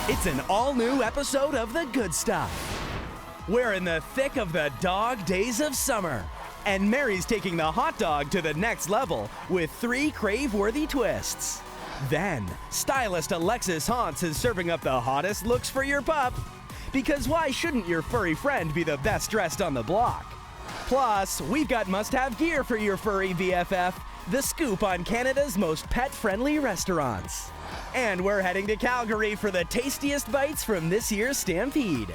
It's an all-new episode of The Good Stuff. We're in the thick of the dog days of summer, and Mary's taking the hot dog to the next level with 3 crave-worthy twists. Then, stylist Alexis Haunts is serving up the hottest looks for your pup. Because why shouldn't your furry friend be the best dressed on the block? Plus, we've got must-have gear for your furry BFF, the scoop on Canada's most pet-friendly restaurants. And we're heading to Calgary for the tastiest bites from this year's Stampede.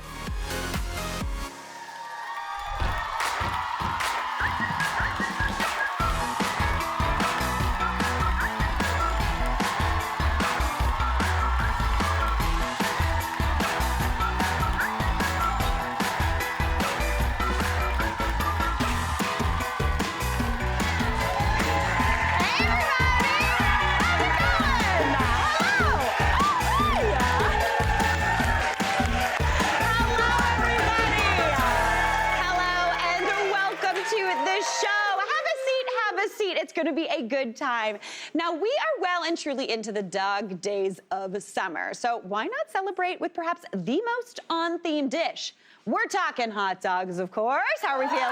It's going to be a good time. Now, we are well and truly into the dog days of summer, so why not celebrate with perhaps the most on-theme dish? We're talking hot dogs, of course. How are we feeling?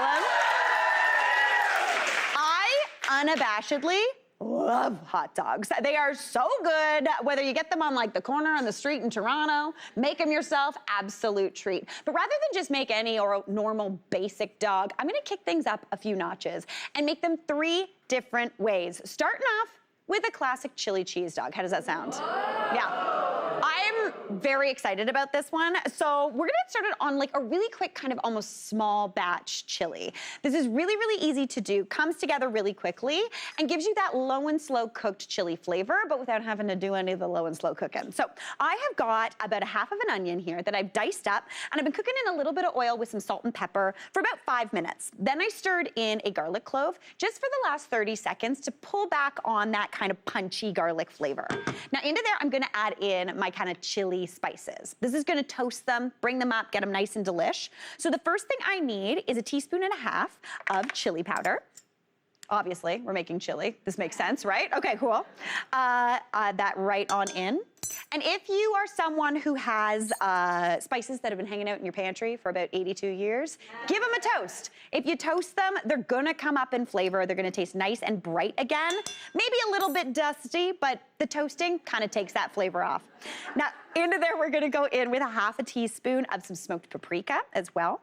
I unabashedly love hot dogs. They are so good, whether you get them on like the corner on the street in Toronto, make them yourself, absolute treat. But rather than just make any or normal basic dog, I'm gonna kick things up a few notches and make them 3 different ways. Starting off with a classic chili cheese dog. How does that sound? Yeah. I'm very excited about this one. So we're gonna start it on like a really quick kind of almost small batch chili. This is really, really easy to do, comes together really quickly, and gives you that low and slow cooked chili flavor, but without having to do any of the low and slow cooking. So I have got about 1/2 of an onion here that I've diced up, and I've been cooking in a little bit of oil with some salt and pepper for about 5 minutes. Then I stirred in a garlic clove just for the last 30 seconds to pull back on that kind of punchy garlic flavor. Now into there, I'm gonna add in my kind of chili spices. This is gonna toast them, bring them up, get them nice and delish. So the first thing I need is 1.5 teaspoons of chili powder. Obviously, we're making chili. This makes sense, right? Okay, cool. Add that right on in. And if you are someone who has spices that have been hanging out in your pantry for about 82 years, give them a toast. If you toast them, they're gonna come up in flavor. They're gonna taste nice and bright again. Maybe a little bit dusty, but the toasting kind of takes that flavor off. Now, into there, we're gonna go in with 1/2 teaspoon of some smoked paprika as well.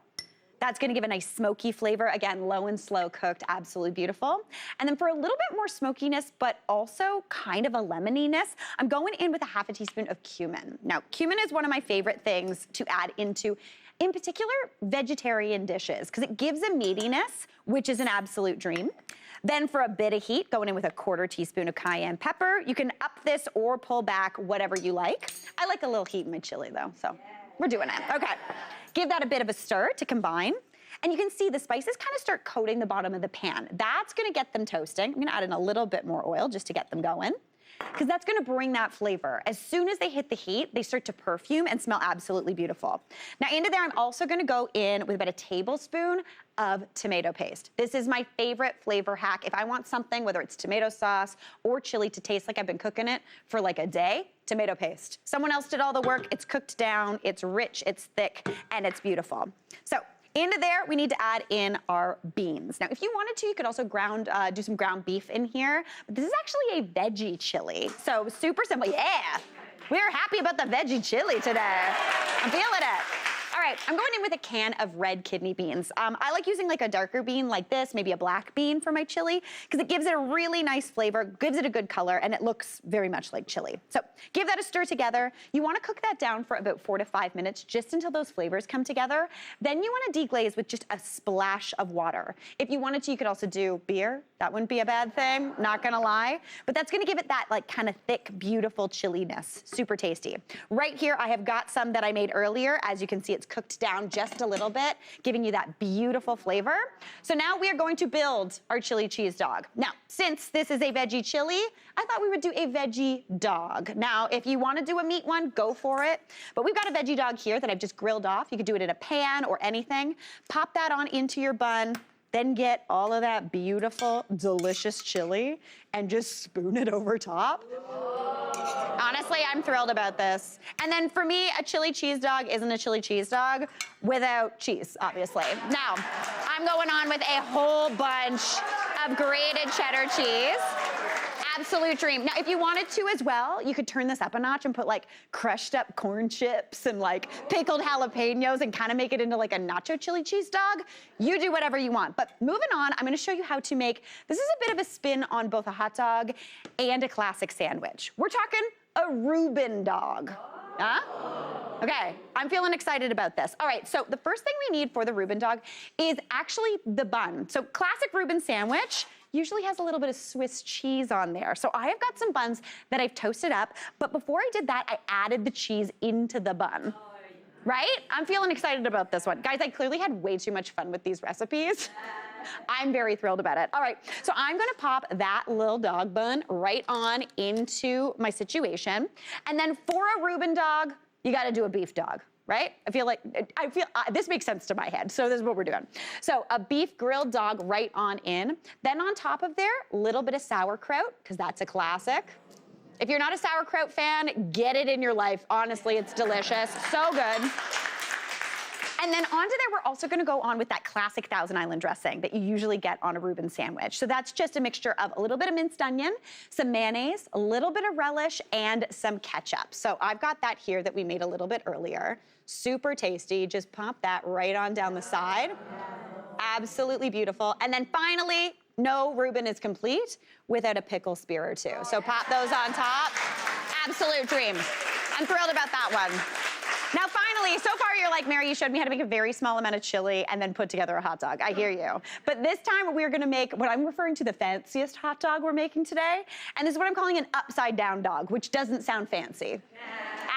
That's gonna give a nice smoky flavor. Again, low and slow cooked, absolutely beautiful. And then for a little bit more smokiness, but also kind of a lemoniness, I'm going in with 1/2 teaspoon of cumin. Now, cumin is one of my favorite things to add into, in particular, vegetarian dishes, because it gives a meatiness, which is an absolute dream. Then for a bit of heat, going in with 1/4 teaspoon of cayenne pepper. You can up this or pull back, whatever you like. I like a little heat in my chili though, so we're doing it. Okay. Give that a bit of a stir to combine. And you can see the spices kind of start coating the bottom of the pan. That's gonna get them toasting. I'm gonna add in a little bit more oil just to get them going, because that's gonna bring that flavor. As soon as they hit the heat, they start to perfume and smell absolutely beautiful. Now into there, I'm also gonna go in with about 1 tablespoon of tomato paste. This is my favorite flavor hack. If I want something, whether it's tomato sauce or chili, to taste like I've been cooking it for like a day, tomato paste. Someone else did all the work. It's cooked down, it's rich, it's thick, and it's beautiful. So into there, we need to add in our beans. Now, if you wanted to, you could also do some ground beef in here, but this is actually a veggie chili. So super simple, yeah. We're happy about the veggie chili today. I'm feeling it. All right, I'm going in with a can of red kidney beans. I like using like a darker bean like this, maybe a black bean for my chili, because it gives it a really nice flavor, gives it a good color, and it looks very much like chili. So give that a stir together. You wanna cook that down for about 4 to 5 minutes, just until those flavors come together. Then you wanna deglaze with just a splash of water. If you wanted to, you could also do beer. That wouldn't be a bad thing, not gonna lie. But that's gonna give it that like kind of thick, beautiful chilliness, super tasty. Right here, I have got some that I made earlier. As you can see, it's cooked down just a little bit, giving you that beautiful flavor. So now we are going to build our chili cheese dog. Now, since this is a veggie chili, I thought we would do a veggie dog. Now, if you want to do a meat one, go for it. But we've got a veggie dog here that I've just grilled off. You could do it in a pan or anything. Pop that on into your bun. Then get all of that beautiful, delicious chili and just spoon it over top. Honestly, I'm thrilled about this. And then for me, a chili cheese dog isn't a chili cheese dog without cheese, obviously. Now, I'm going on with a whole bunch of grated cheddar cheese. Absolute dream. Now, if you wanted to as well, you could turn this up a notch and put like crushed up corn chips and like pickled jalapenos and kind of make it into like a nacho chili cheese dog. You do whatever you want. But moving on, I'm gonna show you how to make, this is a bit of a spin on both a hot dog and a classic sandwich. We're talking a Reuben dog. Huh? Okay, I'm feeling excited about this. All right, so the first thing we need for the Reuben dog is actually the bun. So classic Reuben sandwich usually has a little bit of Swiss cheese on there. So I have got some buns that I've toasted up, but before I did that, I added the cheese into the bun. Right? I'm feeling excited about this one. Guys, I clearly had way too much fun with these recipes. I'm very thrilled about it. All right, so I'm gonna pop that little dog bun right on into my situation. And then for a Reuben dog, you gotta do a beef dog, right? I feel this makes sense to my head, so this is what we're doing. So a beef grilled dog right on in. Then on top of there, a little bit of sauerkraut, because that's a classic. If you're not a sauerkraut fan, get it in your life. Honestly, it's delicious, so good. And then onto there, we're also gonna go on with that classic Thousand Island dressing that you usually get on a Reuben sandwich. So that's just a mixture of a little bit of minced onion, some mayonnaise, a little bit of relish, and some ketchup. So I've got that here that we made a little bit earlier. Super tasty, just pop that right on down the side. Absolutely beautiful. And then finally, no Reuben is complete without a pickle spear or two. So pop those on top. Absolute dream. I'm thrilled about that one. Now finally, so far you're like, Mary, you showed me how to make a very small amount of chili and then put together a hot dog. I hear you. But this time we're gonna make what I'm referring to the fanciest hot dog we're making today. And this is what I'm calling an upside down dog, which doesn't sound fancy.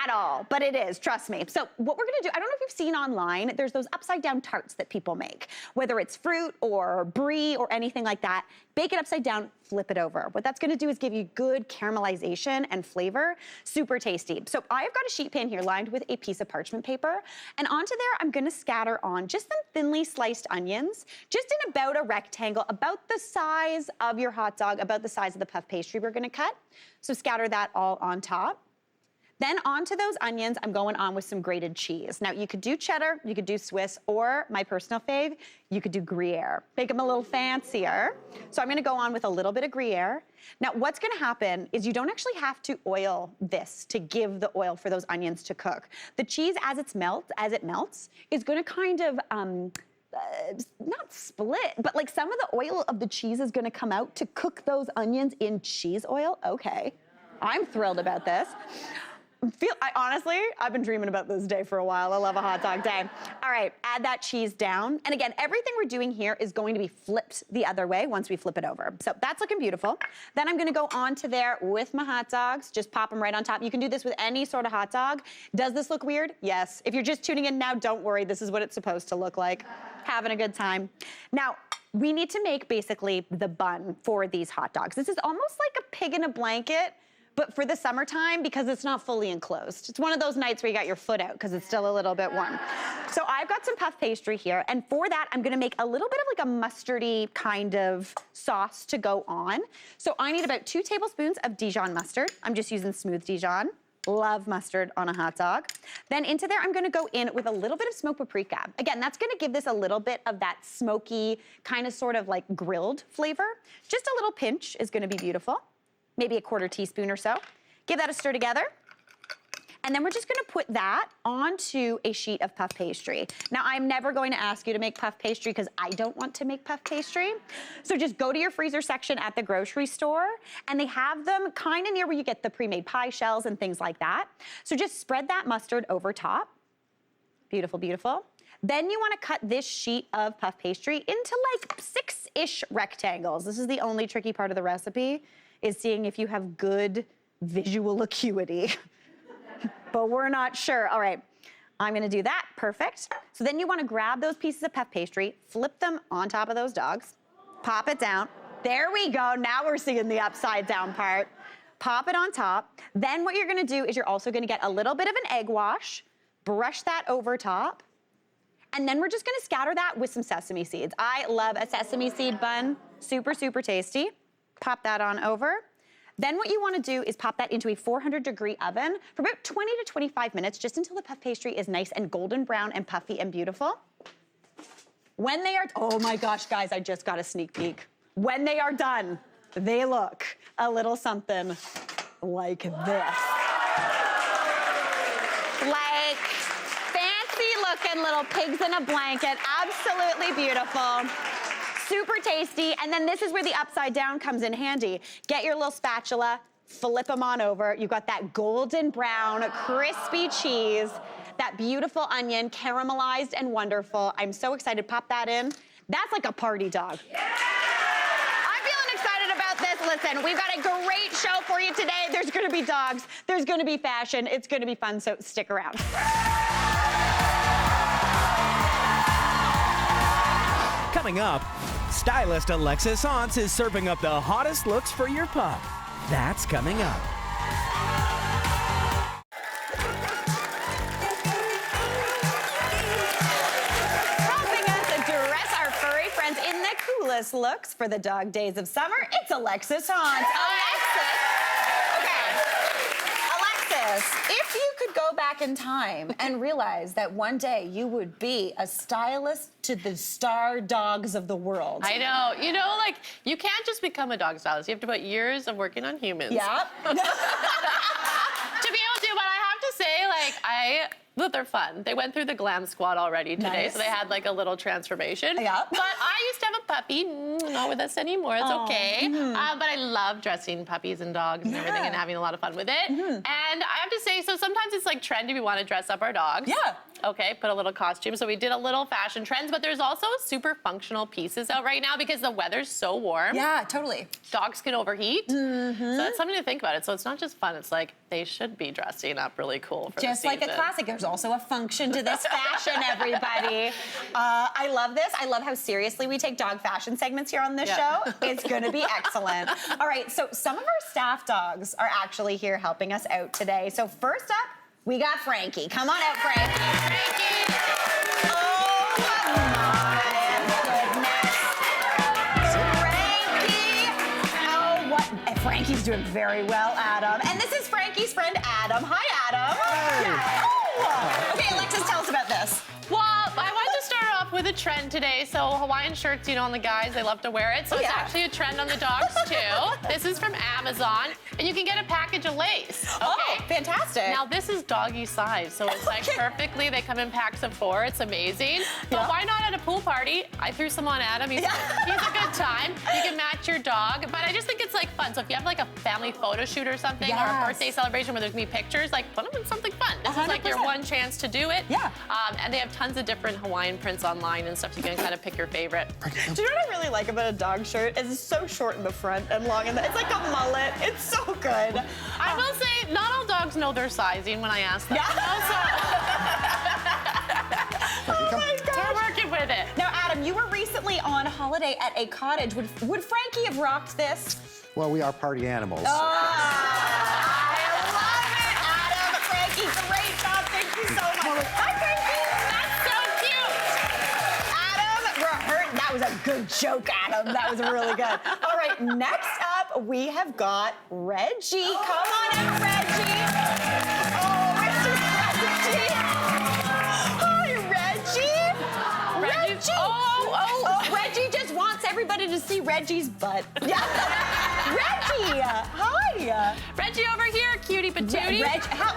At all, but it is, trust me. So what we're gonna do, I don't know if you've seen online, there's those upside down tarts that people make, whether it's fruit or brie or anything like that. Bake it upside down, flip it over. What that's gonna do is give you good caramelization and flavor, super tasty. So I've got a sheet pan here lined with a piece of parchment paper, and onto there I'm gonna scatter on just some thinly sliced onions, just in about a rectangle, about the size of your hot dog, about the size of the puff pastry we're gonna cut. So scatter that all on top. Then onto those onions, I'm going on with some grated cheese. Now you could do cheddar, you could do Swiss, or my personal fave, you could do Gruyere. Make them a little fancier. So I'm gonna go on with a little bit of Gruyere. Now what's gonna happen is you don't actually have to oil this to give the oil for those onions to cook. The cheese as it melts, is gonna kind of, not split, but like some of the oil of the cheese is gonna come out to cook those onions in cheese oil. Okay, I'm thrilled about this. Honestly, I've been dreaming about this day for a while. I love a hot dog day. All right, add that cheese down. And again, everything we're doing here is going to be flipped the other way once we flip it over. So that's looking beautiful. Then I'm gonna go onto there with my hot dogs, just pop them right on top. You can do this with any sort of hot dog. Does this look weird? Yes. If you're just tuning in now, don't worry. This is what it's supposed to look like. Having a good time. Now, we need to make basically the bun for these hot dogs. This is almost like a pig in a blanket, but for the summertime because it's not fully enclosed. It's one of those nights where you got your foot out because it's still a little bit warm. So I've got some puff pastry here, and for that, I'm gonna make a little bit of like a mustardy kind of sauce to go on. So I need about 2 tablespoons of Dijon mustard. I'm just using smooth Dijon. Love mustard on a hot dog. Then into there, I'm gonna go in with a little bit of smoked paprika. Again, that's gonna give this a little bit of that smoky, kind of sort of like grilled flavor. Just a little pinch is gonna be beautiful. Maybe a 1/4 teaspoon or so. Give that a stir together. And then we're just gonna put that onto a sheet of puff pastry. Now, I'm never going to ask you to make puff pastry because I don't want to make puff pastry. So just go to your freezer section at the grocery store, and they have them kind of near where you get the pre-made pie shells and things like that. So just spread that mustard over top. Beautiful, beautiful. Then you wanna cut this sheet of puff pastry into like 6-ish rectangles. This is the only tricky part of the recipe, is seeing if you have good visual acuity. But we're not sure. All right, I'm gonna do that, perfect. So then you wanna grab those pieces of puff pastry, flip them on top of those dogs, pop it down. There we go, now we're seeing the upside down part. Pop it on top. Then what you're gonna do is you're also gonna get a little bit of an egg wash, brush that over top, and then we're just gonna scatter that with some sesame seeds. I love a sesame seed bun, super, super tasty. Pop that on over. Then what you want to do is pop that into a 400-degree oven for about 20 to 25 minutes, just until the puff pastry is nice and golden brown and puffy and beautiful. When they are, oh my gosh, guys, I just got a sneak peek. When they are done, they look a little something like this. Like fancy-looking little pigs in a blanket, absolutely beautiful. Super tasty, and then this is where the upside down comes in handy. Get your little spatula, flip them on over. You've got that golden brown, crispy cheese, that beautiful onion, caramelized and wonderful. I'm so excited. Pop that in. That's like a party dog. Yeah! I'm feeling excited about this. Listen, we've got a great show for you today. There's gonna be dogs, there's gonna be fashion, it's gonna be fun, so stick around. Coming up, stylist Alexis Hans is serving up the hottest looks for your pup. That's coming up. Helping us dress our furry friends in the coolest looks for the dog days of summer, it's Alexis Hans. Alexis, if you could go back in time and realize that one day you would be a stylist to the star dogs of the world. I know. You know, like, you can't just become a dog stylist. You have to put years of working on humans. Yeah. To be able to, but I have to say, like, but they're fun. They went through the glam squad already today, Nice. so they had like a little transformation. Yeah. But I used to have a puppy, not with us anymore, it's okay. But I love dressing puppies and dogs and everything and having a lot of fun with it. And I have to say, so sometimes it's like trendy, we want to dress up our dogs. Yeah. Okay, put a little costume. So we did a little fashion trends, but there's also super functional pieces out right now because the weather's so warm. Yeah, totally. Dogs can overheat. So that's something to think about it. So it's not just fun, it's like they should be dressing up really cool for Just the like a season. classic, there's also a function to this fashion, everybody. I love this. I love how seriously we take dog fashion segments here on this show. It's gonna be excellent. All right, so some of our staff dogs are actually here helping us out today. So first up, we got Frankie. Come on out, Frankie. Frankie! Oh my goodness. Frankie! Oh, what? Frankie's doing very well, Adam. And this is Frankie's friend, Adam. Hi, Adam. Hi. Oh. Okay, Alexis, tell us about this. Well, I wanted to start off with a trend today. So Hawaiian shirts, you know, on the guys, they love to wear it. So it's actually a trend on the dogs too. This is from Amazon, and you can get a package of lace. Okay? Oh, fantastic. Now this is doggy size, so it's like perfectly, they come in packs of 4, it's amazing. But why not at a pool party? I threw some on Adam, he's a good time. You can match your dog, but I just think it's like fun. So if you have like a family photo shoot or something, or a birthday celebration where there's gonna be pictures, like put them in something fun. This is like your one chance to do it. Yeah. And they have tons of different Hawaiian prints online and stuff, so you can kind of pick your favorite. Do you know what I really like about a dog shirt? It's so short in the front and long in the, it's like a mullet. It's so good. I will say, not all dogs know their sizing when I ask them. Oh my gosh. We're working with it. Now, Adam, you were recently on holiday at a cottage. Would Frankie have rocked this? Well, we are party animals. I love it, Adam. Frankie, great job. Thank you so much. Hi, Frankie. That's so cute. Adam, that was a good joke, Adam. That was really good. All right, next up, we have got Reggie. Come on out, Reggie. Oh, Reggie. Hi, Reggie. Reggie. Oh, Reggie just wants everybody to see Reggie's butt. Yeah. Reggie, hi. Reggie over here, cutie patootie.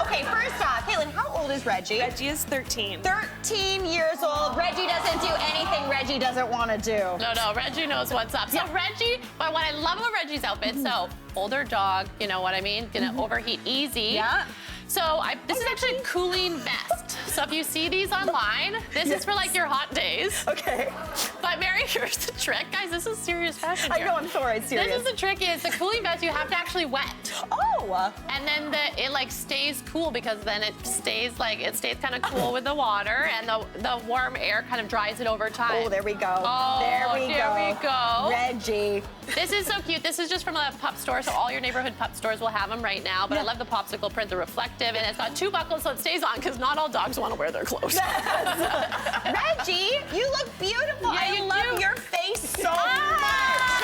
Okay, first off, Caitlin, how old is Reggie? Reggie is 13. 13 years old. Reggie doesn't do anything Reggie doesn't want to do. No, Reggie knows what's up. So Reggie, but what I love about Reggie's outfit, so older dog, you know what I mean? Gonna overheat easy. Yeah. So this is actually a cooling vest. So if you see these online, this is for like your hot days. Okay. But Mary, here's the trick. Guys, this is serious fashion I here. know, I'm sorry, it's serious. This is the trick is the cooling vest you have to actually wet. Oh. And then it like stays cool because then it stays kind of cool with the water and the warm air kind of dries it over time. Oh, there we go. Oh, there we go. Reggie. This is so cute. This is just from a pup store, so all your neighborhood pup stores will have them right now. But I love the popsicle print, the reflective, and it's got 2 buckles so it stays on because not all dogs want to wear their clothes. Reggie, you look beautiful. Yeah, I you love do. your face so much.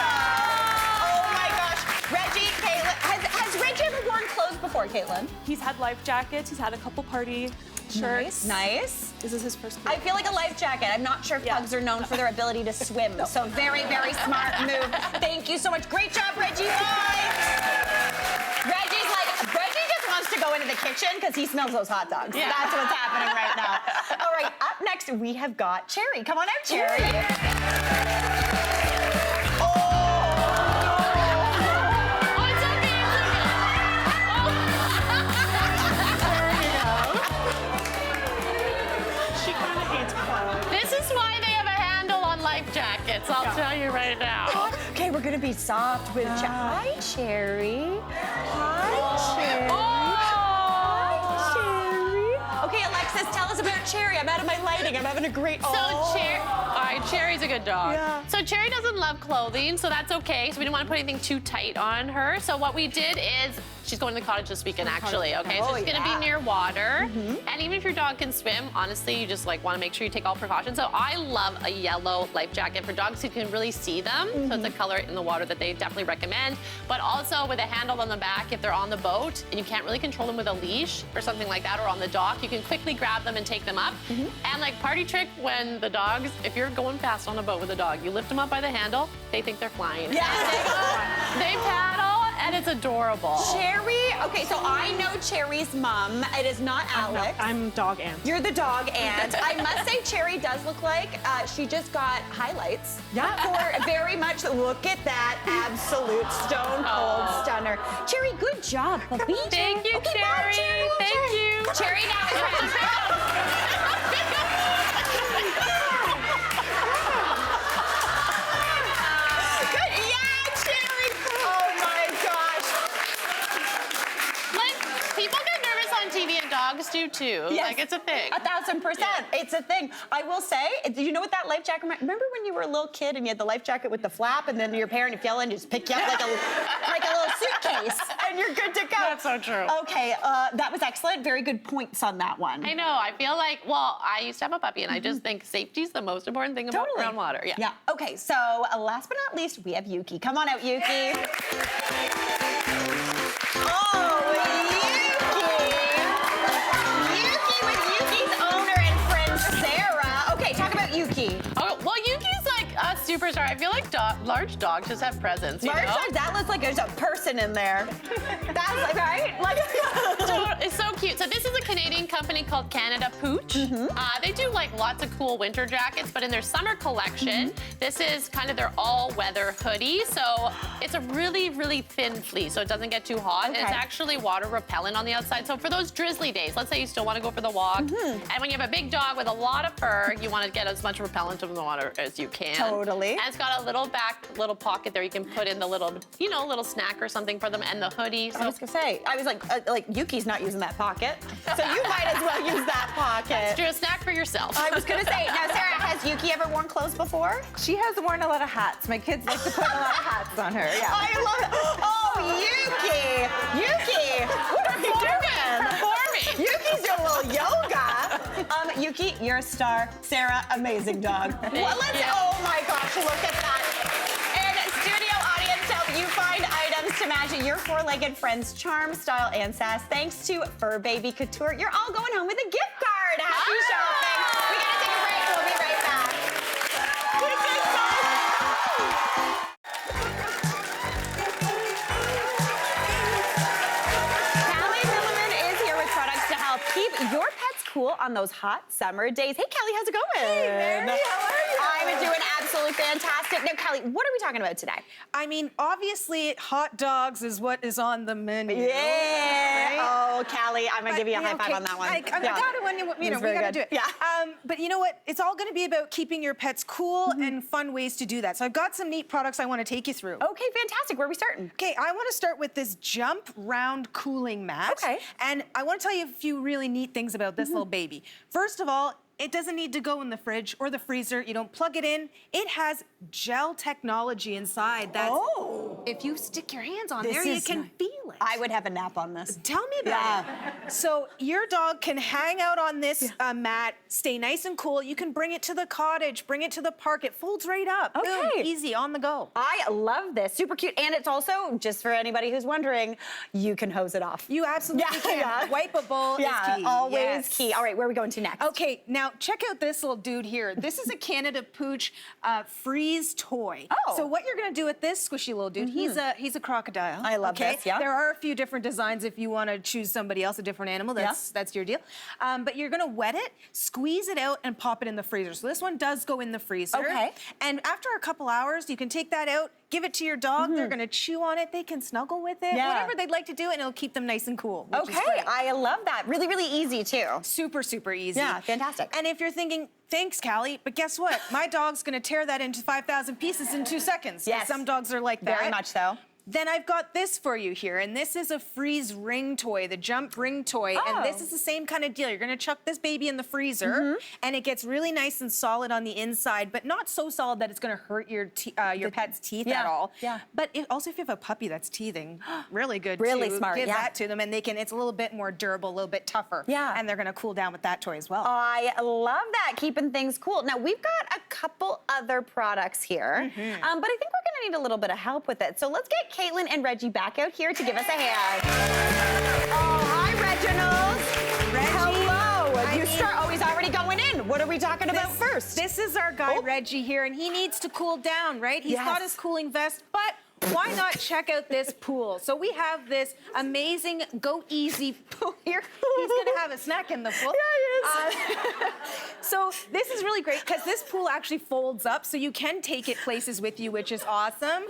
Oh my gosh. Reggie, Caitlin, before, Caitlin? He's had life jackets. He's had a couple party shirts. Nice. This is his first I feel like a life jacket. I'm not sure if pugs are known for their ability to swim. So very, very smart move. Thank you so much. Great job, Reggie. Reggie just wants to go into the kitchen because he smells those hot dogs. Yeah. That's what's happening right now. All right, up next we have got Cherry. Come on out, Cherry. I'll tell you right now. Okay, we're gonna be soft with Hi, Cherry. Hi, Cherry. Hi, Cherry. Okay, Alexis, tell us about Cherry. I'm out of my lighting. I'm having a great. Cherry's a good dog. Yeah. So Cherry doesn't love clothing, so that's okay. So we didn't want to put anything too tight on her. So what we did is, she's going to the cottage this weekend, actually. Okay, so it's gonna be near water. And even if your dog can swim, honestly, you just like want to make sure you take all precautions. So I love a yellow life jacket for dogs who can really see them. So it's a color in the water that they definitely recommend. But also with a handle on the back, if they're on the boat and you can't really control them with a leash or something like that, or on the dock, you can quickly grab them and take them up. And like party trick, when the dogs, if you're going fast on a boat with a dog, you lift them up by the handle, they think they're flying. Yeah. They paddle, and it's adorable. Cherry. Okay, so I know Cherry's mom. It is not Alex. I'm dog aunt. You're the dog aunt. I must say, Cherry does look like she just got highlights. Yeah. For very much. Look at that absolute stone cold stunner. Cherry, good job, puppy. Thank you, okay, Cherry. Cherry. Thank you. Cherry now is ready. Dogs do too. Yes. Like, it's a thing. 1,000%. Yeah. It's a thing. I will say, do you know what that life jacket remember when you were a little kid and you had the life jacket with the flap, and then your parent would yell and just pick you up like a little suitcase, and you're good to go. That's so true. Okay, that was excellent. Very good points on that one. I know. I feel like, well, I used to have a puppy, and I just think safety's the most important thing about around water. Yeah. Yeah. Okay, so last but not least, we have Yuki. Come on out, Yuki. Oh, Yuki. Oh, well, Yuki's like a superstar. I feel like large dogs just have presence. Large dogs, that looks like there's a person in there. That's like, right? Like, it's so cute. So this is a Canadian company called Canada Pooch. They do like lots of cool winter jackets, but in their summer collection, this is kind of their all-weather hoodie. So it's a really, really thin fleece, so it doesn't get too hot. Okay. It's actually water repellent on the outside. So for those drizzly days, let's say you still want to go for the walk, and when you have a big dog with a lot of fur, you want to get as much repellent from the water as you can. Totally. And it's got a little pocket there you can put in the little, little snack or something for them, and the hoodie. So I was gonna say, I was like Yuki's not using that pocket, so you might as well use that pocket. Let's do a snack for yourself. I was gonna say, now Sarah, has Yuki ever worn clothes before? She has worn a lot of hats. My kids like to put a lot of hats on her. Yeah. I love it. Oh, Yuki, what are you doing? Performing. Yuki's doing a little yoga. Yuki, you're a star. Sarah, amazing dog. Well, oh my gosh, look at that. And studio audience, help you find items to match your four-legged friend's charm, style, and sass. Thanks to Fur Baby Couture. You're all going home with a gift card. Happy shopping. We gotta take a break. We'll be right back. Callie Milliman is here with products to help keep your pets cool on those hot summer days. Hey, Callie, how's it going? Hey, Mary, how are you? I'm doing absolutely fantastic. Now, Callie, what are we talking about today? I mean, obviously, hot dogs is what is on the menu. Yeah. Right? Oh, Callie, I'm gonna give you a high five on that one. I got it when we gotta do it. Yeah. But you know what? It's all gonna be about keeping your pets cool and fun ways to do that. So I've got some neat products I want to take you through. Okay, fantastic. Where are we starting? Okay, I want to start with this Jump Round Cooling Mat. Okay. And I want to tell you a few really neat things about this little baby. First of all, it doesn't need to go in the fridge or the freezer. You don't plug it in. It has gel technology inside that's if you stick your hands on This there, you is can nice. feel it. I would have a nap on this. Tell me about it. So your dog can hang out on this mat, stay nice and cool. You can bring it to the cottage, bring it to the park. It folds right up. Okay. Boom, easy, on the go. I love this. Super cute. And it's also, just for anybody who's wondering, you can hose it off. You absolutely can. Wipeable is key. Always Yes. key. All right, where are we going to next? Okay, now check out this little dude here. This is a Canada Pooch freeze toy. Oh. So what you're gonna do with this squishy little dude, he's a crocodile. I love this, yeah. There are a few different designs if you wanna choose somebody else, a different animal, that's your deal. But you're gonna wet it, squeeze it out, and pop it in the freezer. So this one does go in the freezer. Okay. And after a couple hours, you can take that out, give it to your dog, they're gonna chew on it, they can snuggle with it, Yeah. whatever they'd like to do, and it'll keep them nice and cool, which is Okay, great. I love that. Really, really easy too. Super, super easy. Yeah, fantastic. And if you're thinking, thanks, Callie, but guess what? My dog's gonna tear that into 5,000 pieces in 2 seconds. Yes. Some dogs are like that. Very much so. Then I've got this for you here, and this is a freeze ring toy, the jump ring toy, and this is the same kind of deal. You're gonna chuck this baby in the freezer, and it gets really nice and solid on the inside, but not so solid that it's gonna hurt your pet's teeth at all. Yeah. But also, if you have a puppy that's teething, really good Really too. smart, Give yeah. that to them, and it's a little bit more durable, a little bit tougher. Yeah. And they're gonna cool down with that toy as well. I love that, keeping things cool. Now, we've got a couple other products here, but I think we're gonna need a little bit of help with it. So let's get Caitlin and Reggie back out here to give us a hand. Oh, hi, Reginald. Reggie. Hello. He's already going in. What are we talking about first? This is our guy, Reggie, here, and he needs to cool down, right? He's got his cooling vest, but why not check out this pool? So we have this amazing Go Easy pool here. He's gonna have a snack in the pool. Yeah, he is. So this is really great because this pool actually folds up, so you can take it places with you, which is awesome.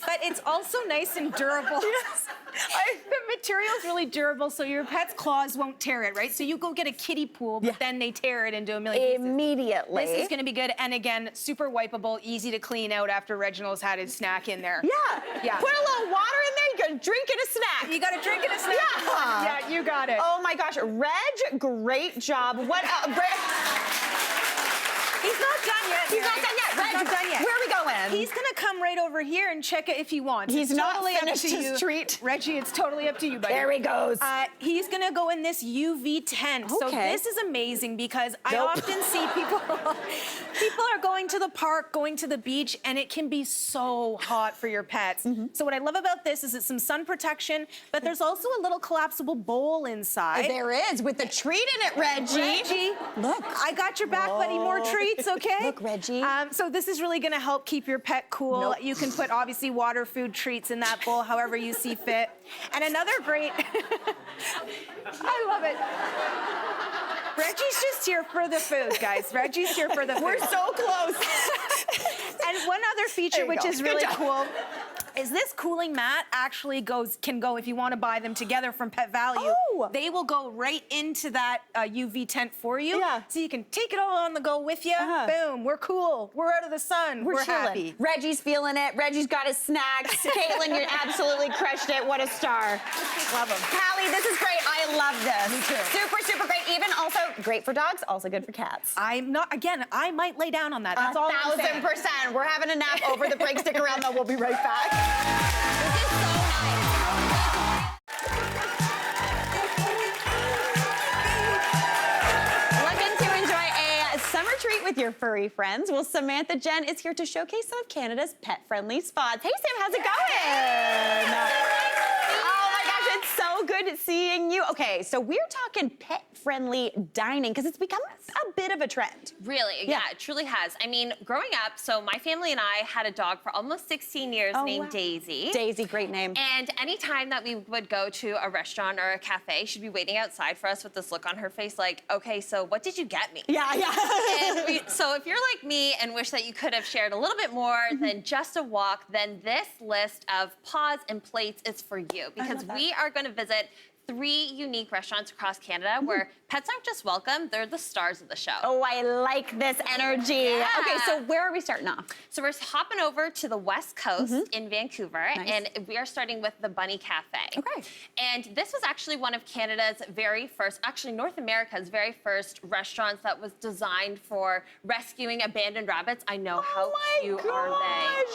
But it's also nice and durable. Yes. The material's really durable, so your pet's claws won't tear it, right? So you go get a kiddie pool, but then they tear it into a million pieces. Immediately. This is gonna be good, and again, super wipeable, easy to clean out after Reginald's had his snack in there. Yeah. Put a little water in there, you can drink and a snack. You got a drink and a snack? Yeah. Yeah, you got it. Oh my gosh, Reg, great job. What? He's not done yet. He's not done yet. Reg, He's not done yet. where are we going? He's gonna come right over here and check it if he wants. He's It's not totally finished up to his you. treat. Reggie, it's totally up to you, buddy. There he goes. He's gonna go in this UV tent. So Okay. this is amazing because I often see people are going to the park, going to the beach, and it can be so hot for your pets. So what I love about this is it's some sun protection, but there's also a little collapsible bowl inside. There is, with the treat in it, Reggie. Reggie, Look. I got your back, buddy. More treats, okay? Look, Reggie. So this is really going to help keep your pet cool. Nope. You can put obviously water, food, treats in that bowl, however you see fit. And another great, I love it. Reggie's just here for the food, guys. Reggie's here for the food. We're so close. And one other feature There you which go. is Good really job. cool is this cooling mat actually can go if you want to buy them together from Pet Value. Oh. They will go right into that UV tent for you. Yeah. So you can take it all on the go with you. Boom, we're cool. We're out of the sun. We're chilling. happy. Reggie's feeling it. Reggie's got his snacks. Caitlin, you absolutely crushed it. What a star. Love them. Callie, this is great. I love this. Me too. Super, super great. Even also great for dogs, also good for cats. I'm not, again, I might lay down on that. That's all I'm saying. 1,000%. We're having a nap over the break. Stick around, though. We'll be right back. This is so nice. Looking to enjoy a summer treat with your furry friends? Well, Samantha Jen is here to showcase some of Canada's pet-friendly spots. Hey, Sam, how's it going? Oh my gosh, it's so good seeing you. Okay, so we're talking pet-friendly dining because it's become a bit of a trend. Really, yeah, it truly has. I mean, growing up, so my family and I had a dog for almost 16 years named wow. Daisy. Daisy, great name. And anytime that we would go to a restaurant or a cafe, she'd be waiting outside for us with this look on her face like, okay, so what did you get me? Yeah. And so if you're like me and wish that you could have shared a little bit more than just a walk, then this list of paws and plates is for you because we are going to visit 3 unique restaurants across Canada where pets aren't just welcome, they're the stars of the show. Oh, I like this energy. Yeah. Okay, so where are we starting off? So we're hopping over to the West Coast in Vancouver, Nice. and we are starting with the Bunny Cafe. Okay. And this was actually one of Canada's very first, actually North America's very first restaurants that was designed for rescuing abandoned rabbits. I know how cute are they?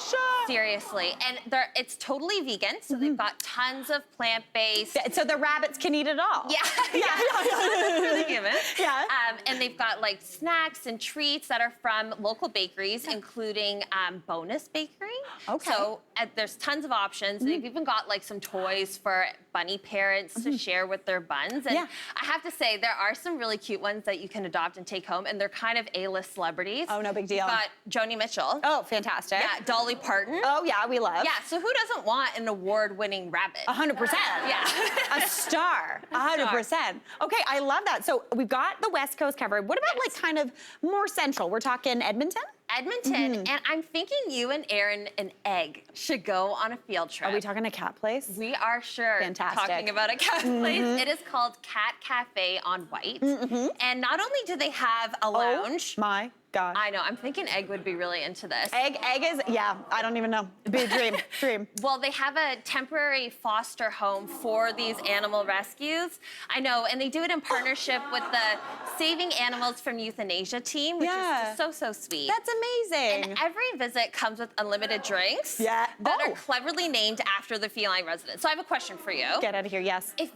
Seriously. And it's totally vegan, so they've got tons of plant-based. So the rabbits can eat it all. Yeah, that's really given. Yeah. And they've got like snacks and treats that are from local bakeries, including Bonus Bakery. Okay. So there's tons of options. They've even got like some toys for bunny parents to share with their buns. And Yeah. I have to say, there are some really cute ones that you can adopt and take home, and they're kind of A-list celebrities. Oh, no big deal. You've got Joni Mitchell. Oh, fantastic. Yeah, Dolly Parton. Oh, yeah, we love. Yeah, so who doesn't want an award-winning rabbit? 100%. Yeah. A star. 100%. Okay, I love that. So we've got the West Coast covered. What about like kind of more central? We're talking Edmonton? Edmonton, and I'm thinking you and Aaron and Egg should go on a field trip. Are we talking a cat place? We are sure Fantastic. talking about a cat place. It is called Cat Cafe on White. And not only do they have a lounge. Oh my gosh. I know, I'm thinking Egg would be really into this. Egg is, yeah, I don't even know. It'd be a dream. Well, they have a temporary foster home for these animal rescues. I know, and they do it in partnership with the Saving Animals from Euthanasia team, which is just so sweet. That's amazing. And every visit comes with unlimited drinks Yeah. that are cleverly named after the feline resident. So I have a question for you. Get out of here, yes. If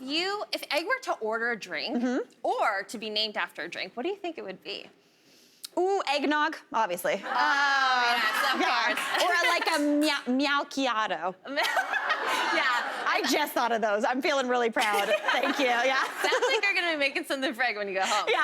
Egg were to order a drink or to be named after a drink, what do you think it would be? Ooh, eggnog, obviously. Yes, of course. Or like a meowchiato. Yeah. I just thought of those. I'm feeling really proud. Thank you. Yeah. Sounds like you're gonna be making something for Egg when you go home. Yeah.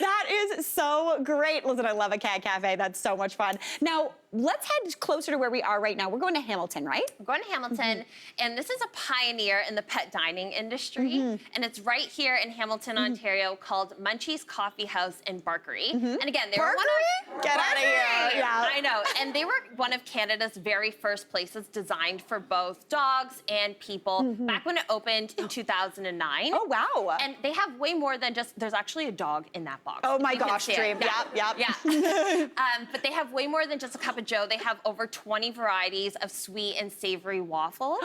That is so great. Listen, I love a cat cafe. That's so much fun. Now, let's head closer to where we are right now. We're going to Hamilton, right? We're going to Hamilton, and this is a pioneer in the pet dining industry, and it's right here in Hamilton, Ontario, called Munchie's Coffee House and Barkery. And again, they were one of Get out of here. Barkery! Yeah. I know, and they were one of Canada's very first places designed for both dogs and people back when it opened in 2009. Oh, wow. And they have way more than just, there's actually a dog in that box. Oh my You can gosh, see it. dream. Yeah. Yep. Yeah. But they have way more than just a cup of joe. They have over 20 varieties of sweet and savory waffles.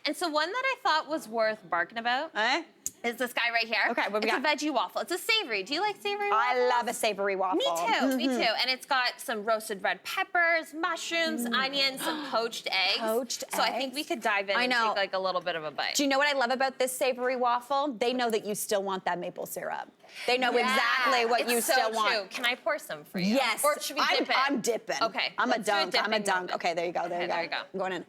And so one that I thought was worth barking about is this guy right here. Okay, what we got? It's a veggie waffle. It's a savory. Do you like savory waffles? I love a savory waffle. Me too. And it's got some roasted red peppers, mushrooms, onions, some poached eggs. Poached So I think we could dive in I and know. take like a little bit of a bite. Do you know what I love about this savory waffle? They know that you still want that maple syrup. They know exactly what it's you so still true. want. Can I pour some for you? Yes. Or should we dip it? I'm dipping. Okay. I'm a let's do dunk. I'm a dipping dunk. moment. Okay, there you go. There Okay, you go. there you go. I'm going in.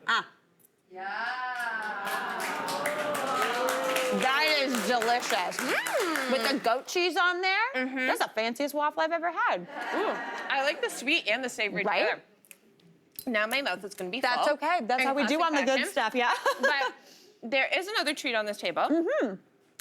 That is delicious. With the goat cheese on there, that's the fanciest waffle I've ever had. Ooh, I like the sweet and the savory Right? together. Now my mouth is going to be full. That's okay. That's in how we do on the classic good fashion. stuff, yeah. But there is another treat on this table.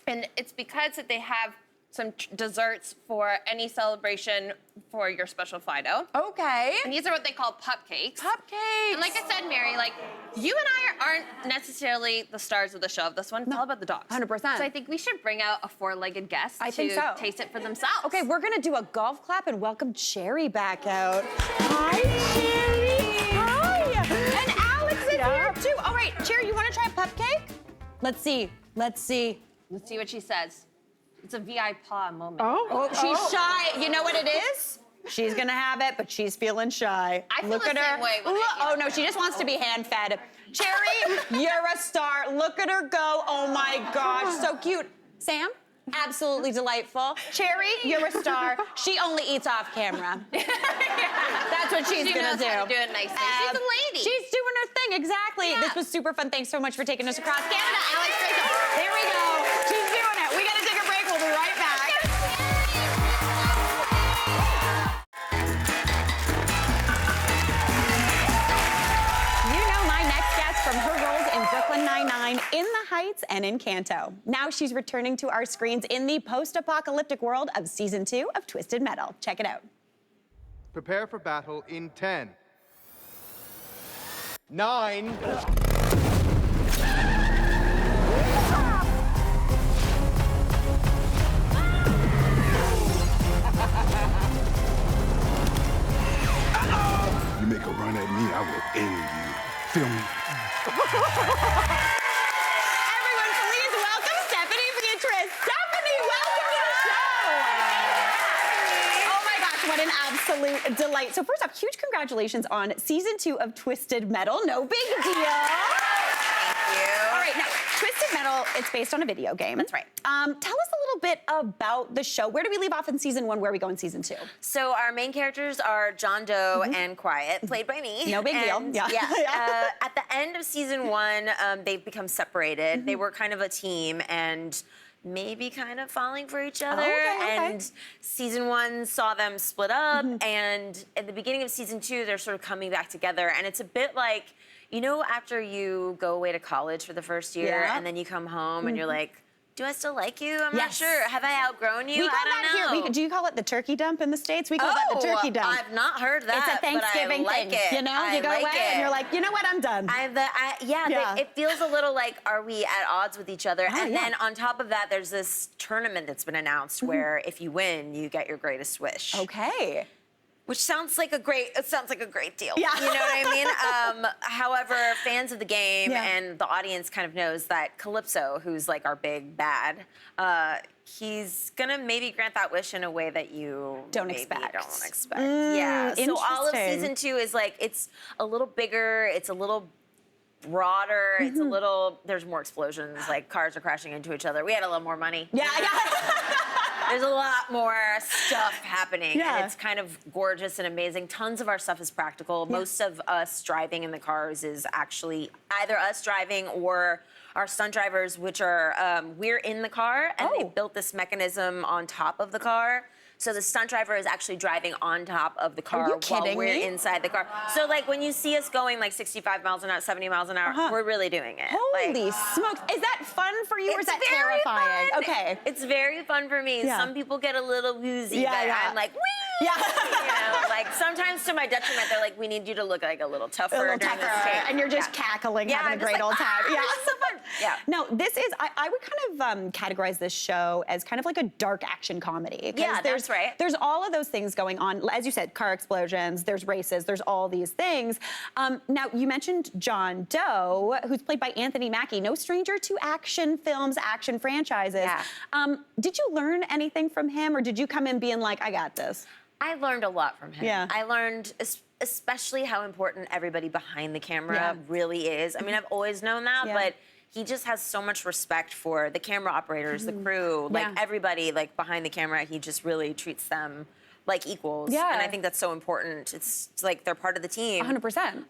And it's because that they have some desserts for any celebration for your special Fido. Okay. And these are what they call pupcakes. Cupcakes. And like I said, Mary, like you and I aren't necessarily the stars of the show of this one. It's all about the dogs. 100%. So I think we should bring out a four-legged guest I to think so. taste it for themselves. Okay, we're gonna do a golf clap and welcome Cherry back out. Hi, Cherry. Hi. And Alex is here too. All right, Cherry, you wanna try a pupcake? Let's see. Let's see what she says. It's a VI paw moment. Oh, she's shy. You know what it is? She's gonna have it, but she's feeling shy. I feel Look the at her. same way when I Look, feel oh no, she just wants to be hand-fed. Cherry, you're a star. Look at her go. Oh my gosh, so cute. Sam? Absolutely delightful. Cherry, you're a star. She only eats off camera. That's what she's She gonna knows do. how to do it nicely. She's a lady. She's doing her thing, exactly. Yeah. This was super fun. Thanks so much for taking us across Canada, Alex. There we go. She's doing it. We gotta take a break. We'll be right back. You know my next guest from her roles in Brooklyn Nine-Nine, In the Heights, and Encanto. Now she's returning to our screens in the post-apocalyptic world of season 2 of Twisted Metal. Check it out. Prepare for battle in 10, 9, will end you. Feel me? Everyone, please welcome Stephanie Beatriz. Stephanie, welcome to the show. Oh my gosh, what an absolute delight. So first off, huge congratulations on season 2 of Twisted Metal. No big deal. Thank you. All right, now, Twisted Metal, it's based on a video game. That's right. Tell us a little bit about the show. Where do we leave off in season 1? Where are we go in season 2? So our main characters are John Doe and Quiet, played by me. No big deal. And, Yeah. At the end of season 1, they've become separated. They were kind of a team and maybe kind of falling for each other. Okay. And season 1 saw them split up. And at the beginning of season 2, they're sort of coming back together. And it's a bit like, you know, after you go away to college for the first year and then you come home and you're like, do I still like you? I'm not sure. Have I outgrown you? We call I don't that know. here. Do you call it the turkey dump in the States? We call that the turkey dump. I've not heard that. It's a Thanksgiving but I like thing. It. You know, I you go like away it. and you're like, you know what, I'm done. It feels a little like, are we at odds with each other? And yeah. then on top of that, there's this tournament that's been announced where if you win, you get your greatest wish. Okay. Which sounds like a great deal. Yeah. You know what I mean? However, fans of the game and the audience kind of knows that Calypso, who's like our big bad, he's gonna maybe grant that wish in a way that you don't maybe expect. Don't expect. Yeah. So all of season 2 is like, it's a little bigger, it's a little broader, it's a little, there's more explosions, like cars are crashing into each other. We had a little more money. Yeah. There's a lot more stuff happening, Yeah. and it's kind of gorgeous and amazing. Tons of our stuff is practical. Most of us driving in the cars is actually either us driving or our stunt drivers, which are, we're in the car, and they built this mechanism on top of the car. So the stunt driver is actually driving on top of the car while we're inside the car. So like when you see us going like 65 miles an hour, 70 miles an hour, we're really doing it. Holy smokes. Is that fun for you or is that terrifying? Fun. Okay. It's very fun for me. Yeah. Some people get a little woozy, Yeah, but yeah. I'm like, whee! Yeah. You know, like sometimes to my detriment, they're like, we need you to look like a little tougher. A little during tougher, this tape. and you're just cackling, having a I'm just great like, old time. Yeah, this is so fun. Yeah. No, this is, I would kind of categorize this show as kind of like a dark action comedy. Yeah, that's right. There's all of those things going on. As you said, car explosions, there's races, there's all these things. Now, you mentioned John Doe, who's played by Anthony Mackie, no stranger to action films, action franchises. Yeah. Did you learn anything from him, or did you come in being like, I got this? I learned a lot from him. Yeah. I learned especially how important everybody behind the camera really is. I mean, I've always known that, but he just has so much respect for the camera operators, the crew, like everybody like behind the camera. He just really treats them like equals. Yeah. And I think that's so important. It's like they're part of the team. 100%.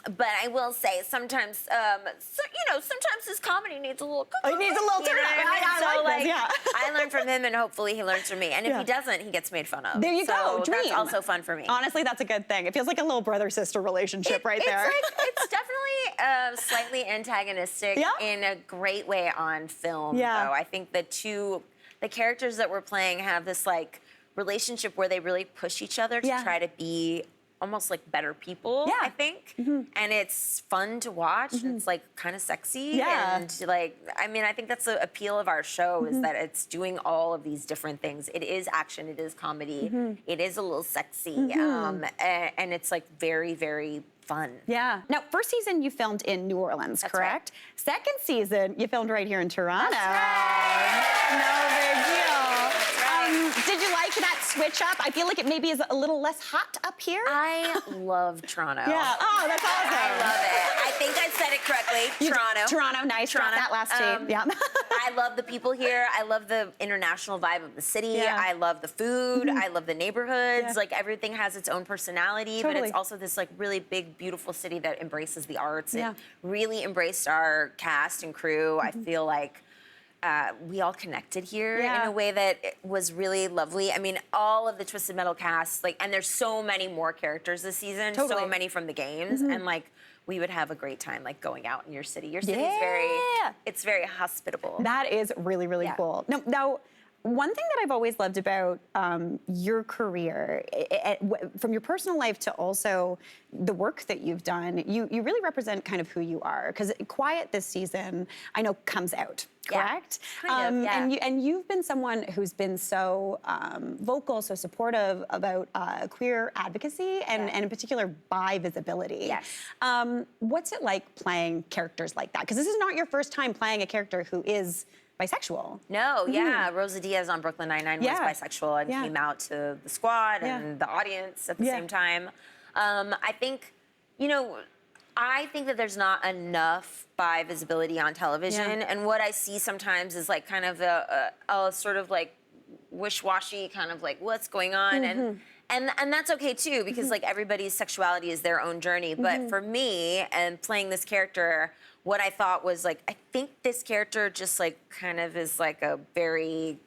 But I will say sometimes, sometimes his comedy needs a little cooking. It needs a little You know turn what up. I like this, yeah. I learn from him and hopefully he learns from me. And if he doesn't, he gets made fun of. There you go, dream. That's also fun for me. Honestly, that's a good thing. It feels like a little brother-sister relationship right there. It's definitely slightly antagonistic in a great way on film, though. I think the characters that we're playing have this like relationship where they really push each other to try to be almost like better people, I think. And it's fun to watch. It's like kind of sexy. And like, I mean, I think that's the appeal of our show is that it's doing all of these different things. It is action, it is comedy, it is a little sexy. And it's like very, very fun. Yeah. Now, first season you filmed in New Orleans, correct? Right. Second season you filmed right here in Toronto. That's right. No big deal. Did you like that switch up? I feel like it maybe is a little less hot up here. I love Toronto. Yeah. Oh, that's awesome. I love it. I think I said it correctly. Toronto. Toronto, nice. Drop that last T. Yeah. I love the people here. I love the international vibe of the city. I love the food. I love the neighborhoods. Like everything has its own personality, but it's also this like really big, beautiful city that embraces the arts. It really embraced our cast and crew. I feel like we all connected here in a way that was really lovely. I mean, all of the Twisted Metal cast, like, and there's so many more characters this season, so many from the games, and like, we would have a great time, like, going out in your city. Your city's it's very hospitable. That is really, really cool. Now, one thing that I've always loved about your career, from your personal life to also the work that you've done, you really represent kind of who you are. Because Quiet this season, I know, comes out, correct? Kind of, yeah. And you've been someone who's been so vocal, so supportive about queer advocacy and in particular bi visibility. Yes. What's it like playing characters like that? Because this is not your first time playing a character who is bisexual. No, yeah. Rosa Diaz on Brooklyn Nine-Nine was bisexual and came out to the squad and the audience at the same time. I think, I think that there's not enough bi visibility on television. And what I see sometimes is like kind of a sort of like wish-washy kind of like what's going on. And that's okay too, because like everybody's sexuality is their own journey. But for me and playing this character, what I thought was like, I think this character just like kind of is like a very,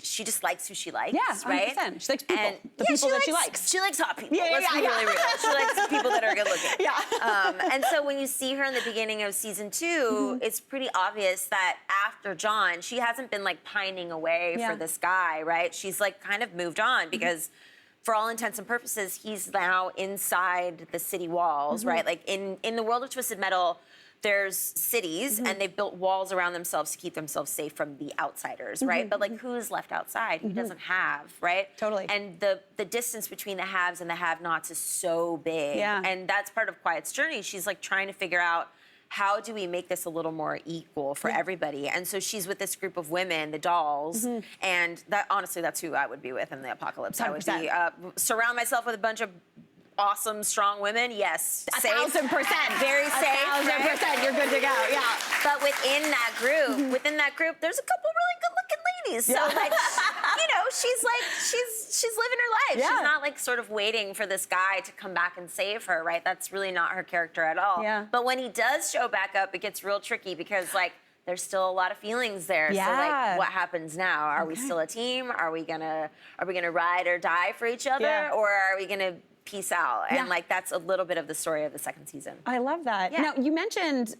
she just likes who she likes, right? 100%. She likes people, and, the people that she likes. She likes hot people, let's be really real. She likes people that are good looking. And so when you see her in the beginning of season 2, it's pretty obvious that after John, she hasn't been like pining away for this guy, right? She's like kind of moved on because for all intents and purposes, he's now inside the city walls, right? Like in the world of Twisted Metal, there's cities and they've built walls around themselves to keep themselves safe from the outsiders, right? But like who's left outside? Who doesn't have, right? Totally. And the distance between the haves and the have-nots is so big. And that's part of Quiet's journey. She's like trying to figure out, how do we make this a little more equal for everybody? And so she's with this group of women, the dolls, and that honestly, that's who I would be with in the apocalypse. 100%. I would be surround myself with a bunch of awesome, strong women. Yes, safe. 1,000%. Very safe. 1,000%. You're good to go. Yeah. But within that group, there's a couple really good-looking ladies. So like, she's living her life. She's not like sort of waiting for this guy to come back and save her, right? That's really not her character at all. But when he does show back up, it gets real tricky because like there's still a lot of feelings there. So like, what happens now? Are we still a team? Are we gonna ride or die for each other, or are we gonna peace out? And like that's a little bit of the story of the second season. I love that. Now you mentioned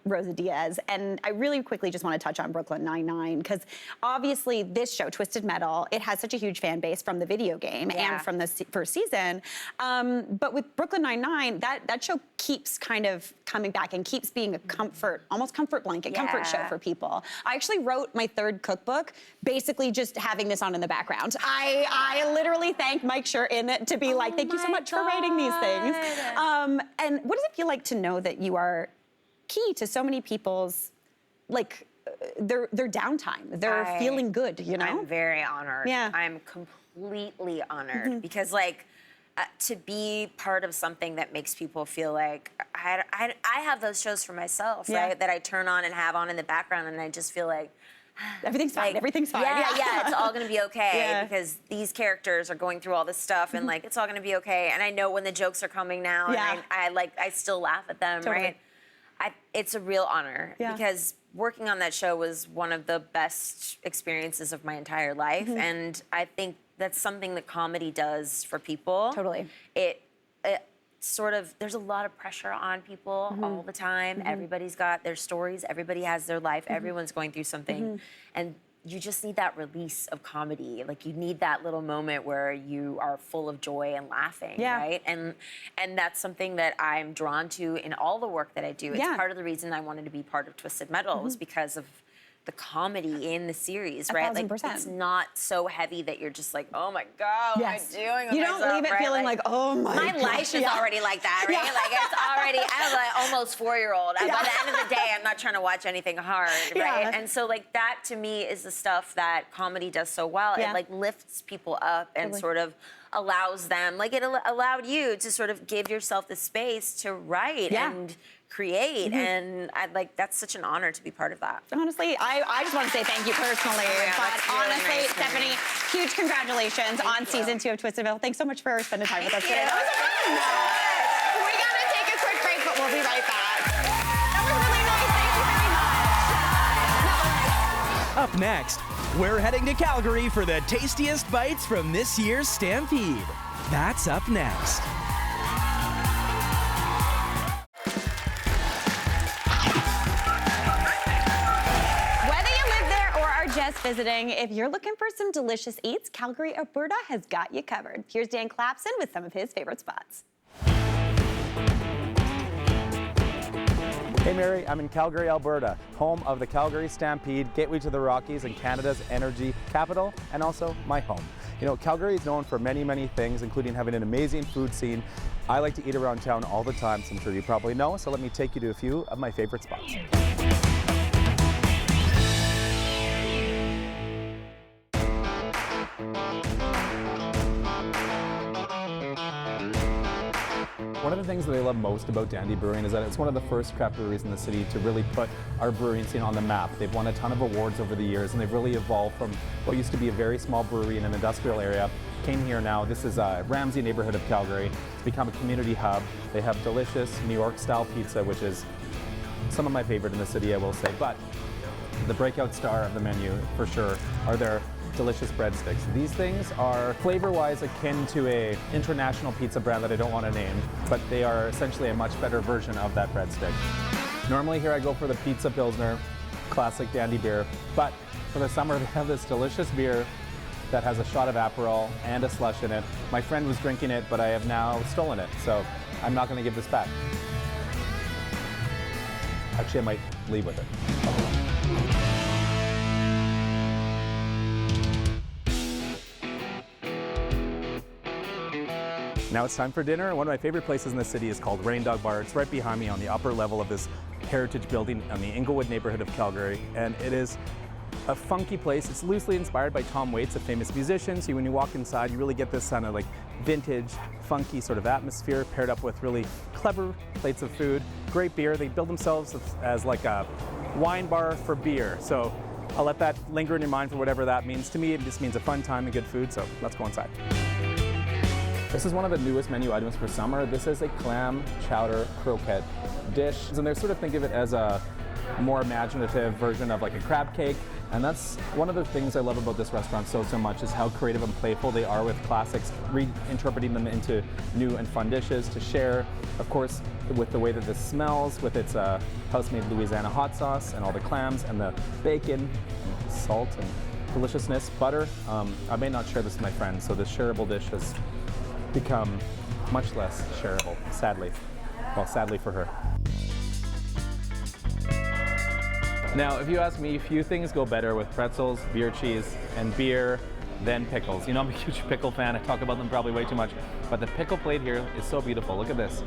Rosa Diaz, and I really quickly just want to touch on Brooklyn Nine-Nine because obviously this show, Twisted Metal, it has such a huge fan base from the video game and from the first season. But with Brooklyn Nine-Nine, that show keeps kind of coming back and keeps being a almost comfort blanket, comfort show for people. I actually wrote my 3rd cookbook basically just having this on in the background. I literally thanked Mike Schur in it to be like, thank you so much for writing these things. And what does it feel like to know that you are key to so many people's, like, their downtime, their feeling good, I'm very honored. I'm completely honored because, like, to be part of something that makes people feel like, I have those shows for myself, right, that I turn on and have on in the background, and I just feel like, everything's fine. Everything's fine. Yeah, it's all gonna be okay because these characters are going through all this stuff, and like it's all gonna be okay. And I know when the jokes are coming now, and I still laugh at them, right? It's a real honor because working on that show was one of the best experiences of my entire life, and I think that's something that comedy does for people. Totally. It sort of, there's a lot of pressure on people all the time. Everybody's got their stories. Everybody has their life. Everyone's going through something. And you just need that release of comedy. Like you need that little moment where you are full of joy and laughing, right? And that's something that I'm drawn to in all the work that I do. It's part of the reason I wanted to be part of Twisted Metal was because of the comedy in the series, right? 1,000%. Like it's not so heavy that you're just like, oh my God, what am I doing with You don't myself, leave it right? feeling like, oh my gosh. life is already like that, right? Like it's already, I have an almost 4-year-old. By the end of the day, I'm not trying to watch anything hard, right? And so like that to me is the stuff that comedy does so well. It like lifts people up and sort of allows them, like it allowed you to sort of give yourself the space to write and create, and that's such an honor to be part of that. Honestly, I just want to say thank you personally. But really honestly, nice, Stephanie, huge congratulations on season 2 of Twisted Metal. Thanks so much for spending time with us today. That was fun. We gotta take a quick break, but we'll be right back. That was really nice. Thank you very much. Up next, we're heading to Calgary for the tastiest bites from this year's Stampede. That's up next. Just visiting, if you're looking for some delicious eats, Calgary, Alberta has got you covered. Here's Dan Clapson with some of his favorite spots. Hey Mary, I'm in Calgary, Alberta, home of the Calgary Stampede, gateway to the Rockies and Canada's energy capital, and also my home. You know, Calgary is known for many, many things, including having an amazing food scene. I like to eat around town all the time, so I'm sure you probably know, so let me take you to a few of my favorite spots. One of the things that I love most about Dandy Brewing is that it's one of the first craft breweries in the city to really put our brewing scene on the map. They've won a ton of awards over the years, and they've really evolved from what used to be a very small brewery in an industrial area. Came here now, this is a Ramsey neighborhood of Calgary. It's become a community hub. They have delicious New York style pizza, which is some of my favorite in the city, I will say. But the breakout star of the menu, for sure, are their delicious breadsticks. These things are flavor-wise akin to a international pizza brand that I don't want to name, but they are essentially a much better version of that breadstick. Normally here I go for the pizza Pilsner, classic Dandy beer, but for the summer they have this delicious beer that has a shot of Aperol and a slush in it. My friend was drinking it, but I have now stolen it, so I'm not going to give this back. Actually, I might leave with it. Now it's time for dinner. One of my favorite places in the city is called Rain Dog Bar. It's right behind me on the upper level of this heritage building in the Inglewood neighborhood of Calgary. And it is a funky place. It's loosely inspired by Tom Waits, a famous musician. So when you walk inside, you really get this kind of like vintage, funky sort of atmosphere paired up with really clever plates of food. Great beer. They build themselves as like a wine bar for beer. So I'll let that linger in your mind for whatever that means. To me, it just means a fun time and good food. So let's go inside. This is one of the newest menu items for summer. This is a clam chowder croquette dish. And they sort of think of it as a more imaginative version of like a crab cake. And that's one of the things I love about this restaurant so much is how creative and playful they are with classics, reinterpreting them into new and fun dishes to share. Of course, with the way that this smells, with its house-made Louisiana hot sauce and all the clams and the bacon, and salt and deliciousness, butter. I may not share this with my friends, so this shareable dish has become much less shareable, sadly. Well, sadly for her. Now, if you ask me, few things go better with pretzels, beer cheese, and beer than pickles. You know, I'm a huge pickle fan. I talk about them probably way too much, but the pickle plate here is so beautiful. Look at this.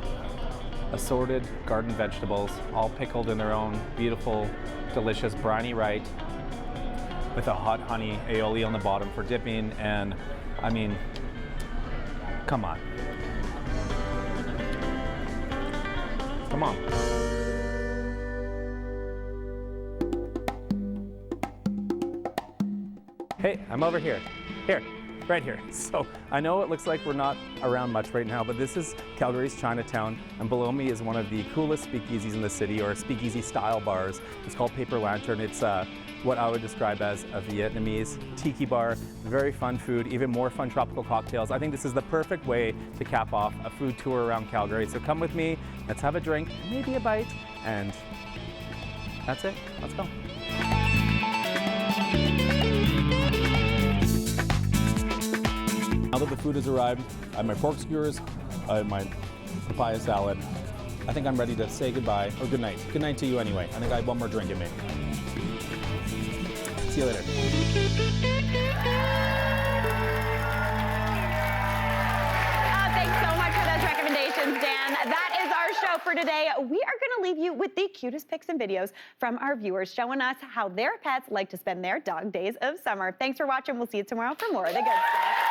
Assorted garden vegetables, all pickled in their own beautiful, delicious briny right, with a hot honey aioli on the bottom for dipping, and I mean, come on. Come on. Hey, I'm over here. Here, right here. So I know it looks like we're not around much right now, but this is Calgary's Chinatown, and below me is one of the coolest speakeasies in the city, or speakeasy style bars. It's called Paper Lantern. It's what I would describe as a Vietnamese tiki bar. Very fun food, even more fun tropical cocktails. I think this is the perfect way to cap off a food tour around Calgary. So come with me, let's have a drink, maybe a bite, and that's it. Let's go. Now that the food has arrived, I have my pork skewers, I have my papaya salad. I think I'm ready to say goodbye, or good night. Good night to you anyway. I think I have one more drink in me. See you later. Thanks so much for those recommendations, Dan. That is our show for today. We are going to leave you with the cutest pics and videos from our viewers showing us how their pets like to spend their dog days of summer. Thanks for watching. We'll see you tomorrow for more of The Good Stuff.